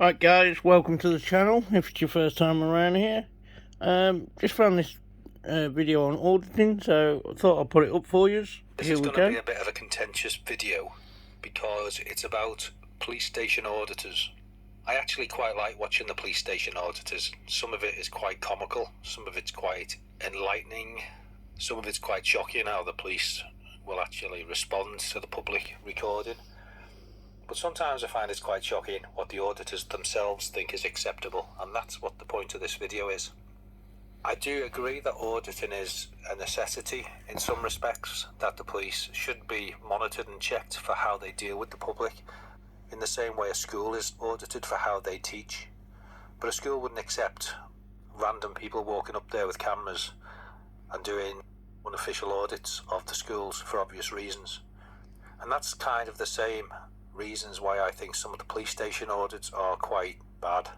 Right guys, welcome to the channel if it's your first time around here. Just found this video on auditing, so I thought I'd put it up for you. This is going to be a bit of a contentious video because it's about police station auditors. I actually quite like watching the police station auditors. Some of it is quite comical, some of it's quite enlightening, some of it's quite shocking how the police will actually respond to the public recording. But sometimes I find it's quite shocking what the auditors themselves think is acceptable, and that's what the point of this video is. I do agree that auditing is a necessity in some respects, that the police should be monitored and checked for how they deal with the public, in the same way a school is audited for how they teach. But a school wouldn't accept random people walking up there with cameras and doing unofficial audits of the schools for obvious reasons. And that's kind of the same reasons why I think some of the police station audits are quite bad.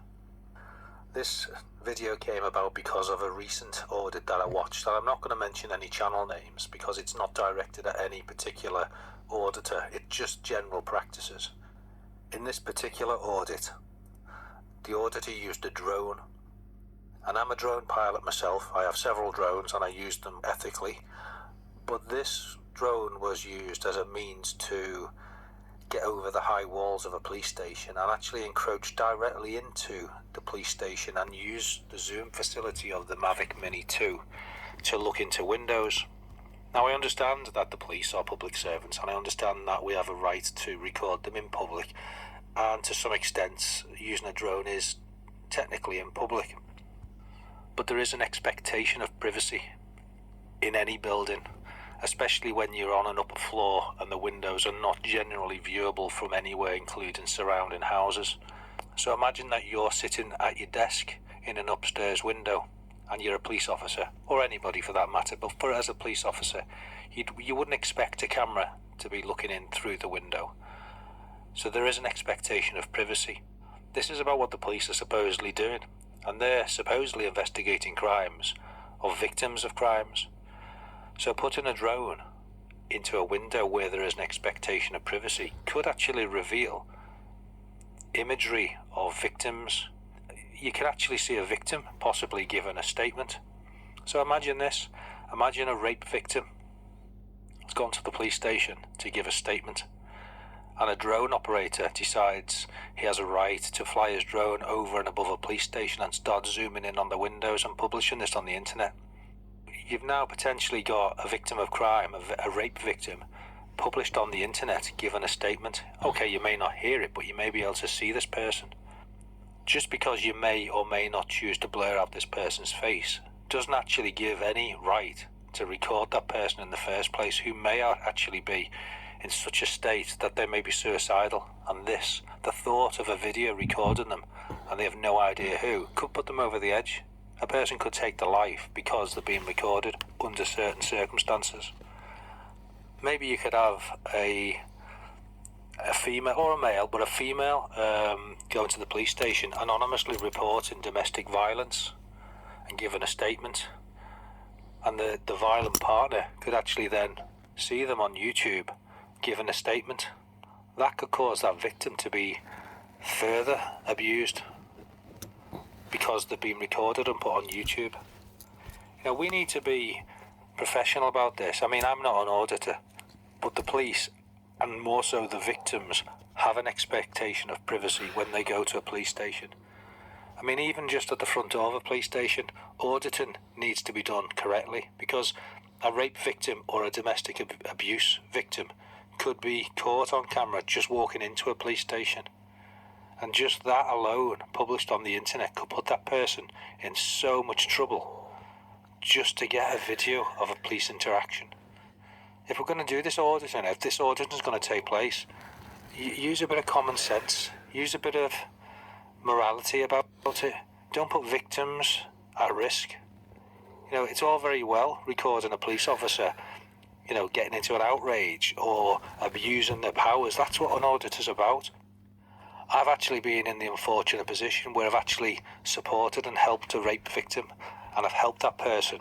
This video came about because of a recent audit that I watched, and I'm not going to mention any channel names because it's not directed at any particular auditor, it's just general practices. In this particular audit, the auditor used a drone, and I'm a drone pilot myself. I have several drones and I use them ethically, but this drone was used as a means to get over the high walls of a police station and actually encroach directly into the police station and use the zoom facility of the Mavic Mini 2 to look into windows. Now, I understand that the police are public servants, and I understand that we have a right to record them in public, and to some extent using a drone is technically in public. But there is an expectation of privacy in any building, especially when you're on an upper floor and the windows are not generally viewable from anywhere, including surrounding houses. So imagine that you're sitting at your desk in an upstairs window and you're a police officer, or anybody for that matter, but as a police officer, you wouldn't expect a camera to be looking in through the window. So there is an expectation of privacy. This is about what the police are supposedly doing, and they're supposedly investigating crimes of victims of crimes. So putting a drone into a window where there is an expectation of privacy could actually reveal imagery of victims. You can actually see a victim possibly giving a statement. So imagine this. Imagine a rape victim has gone to the police station to give a statement, and a drone operator decides he has a right to fly his drone over and above a police station and start zooming in on the windows and publishing this on the internet. You've now potentially got a victim of crime, a rape victim, published on the internet, given a statement. Okay, you may not hear it, but you may be able to see this person. Just because you may or may not choose to blur out this person's face doesn't actually give any right to record that person in the first place, who may actually be in such a state that they may be suicidal, and the thought of a video recording them, and they have no idea who, could put them over the edge. A person could take their life because they're being recorded under certain circumstances. Maybe you could have a female, or a male, but a female going to the police station anonymously reporting domestic violence and giving a statement, and the violent partner could actually then see them on YouTube giving a statement. That could cause that victim to be further abused because they're being recorded and put on YouTube. You know, we need to be professional about this. I mean, I'm not an auditor, but the police, and more so the victims, have an expectation of privacy when they go to a police station. I mean, even just at the front door of a police station, auditing needs to be done correctly, because a rape victim or a domestic abuse victim could be caught on camera just walking into a police station. And just that alone, published on the internet, could put that person in so much trouble just to get a video of a police interaction. If we're going to do this auditing, if this auditing is going to take place, use a bit of common sense, use a bit of morality about it. Don't put victims at risk. You know, it's all very well recording a police officer, you know, getting into an outrage or abusing their powers. That's what an auditor's about. I've actually been in the unfortunate position where I've actually supported and helped a rape victim, and I've helped that person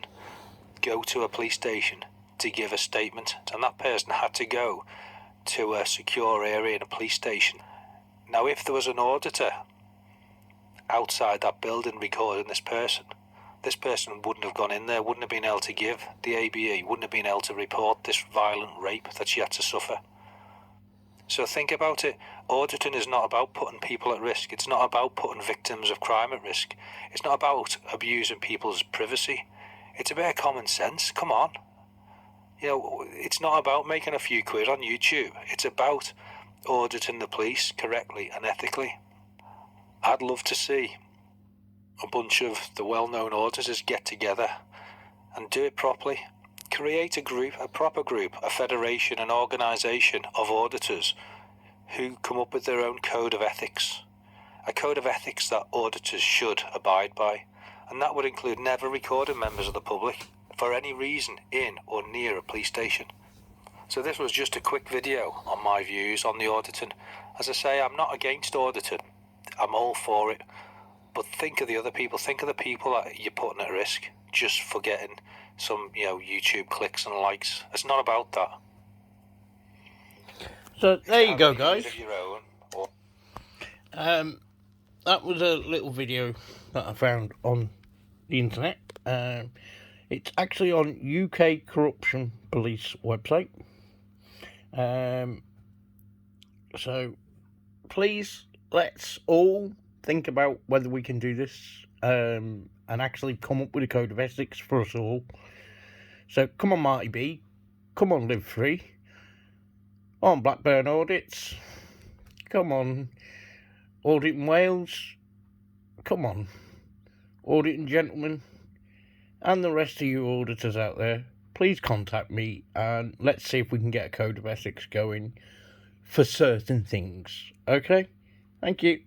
go to a police station to give a statement, and that person had to go to a secure area in a police station. Now, if there was an auditor outside that building recording this person wouldn't have gone in there, wouldn't have been able to give the ABE, wouldn't have been able to report this violent rape that she had to suffer. So think about it. Auditing is not about putting people at risk. It's not about putting victims of crime at risk. It's not about abusing people's privacy. It's a bit of common sense. Come on. You know, it's not about making a few quid on YouTube. It's about auditing the police correctly and ethically. I'd love to see a bunch of the well-known auditors get together and do it properly. Create a group, a proper group, a federation, an organisation of auditors who come up with their own code of ethics. A code of ethics that auditors should abide by. And that would include never recording members of the public for any reason in or near a police station. So this was just a quick video on my views on the auditing. As I say, I'm not against auditing. I'm all for it. But think of the other people. Think of the people that you're putting at risk just for getting some, YouTube clicks and likes. It's not about that. So there you go, guys. Of your own, or... That was a little video that I found on the internet. It's actually on UK Corruption Police website. So please, let's all think about whether we can do this and actually come up with a code of ethics for us all. So come on, Marty B, come on, Live Free, on Blackburn Audits, come on, Auditing Wales, come on, Auditing Gentlemen, and the rest of you auditors out there, please contact me and let's see if we can get a code of ethics going for certain things. Okay? Thank you.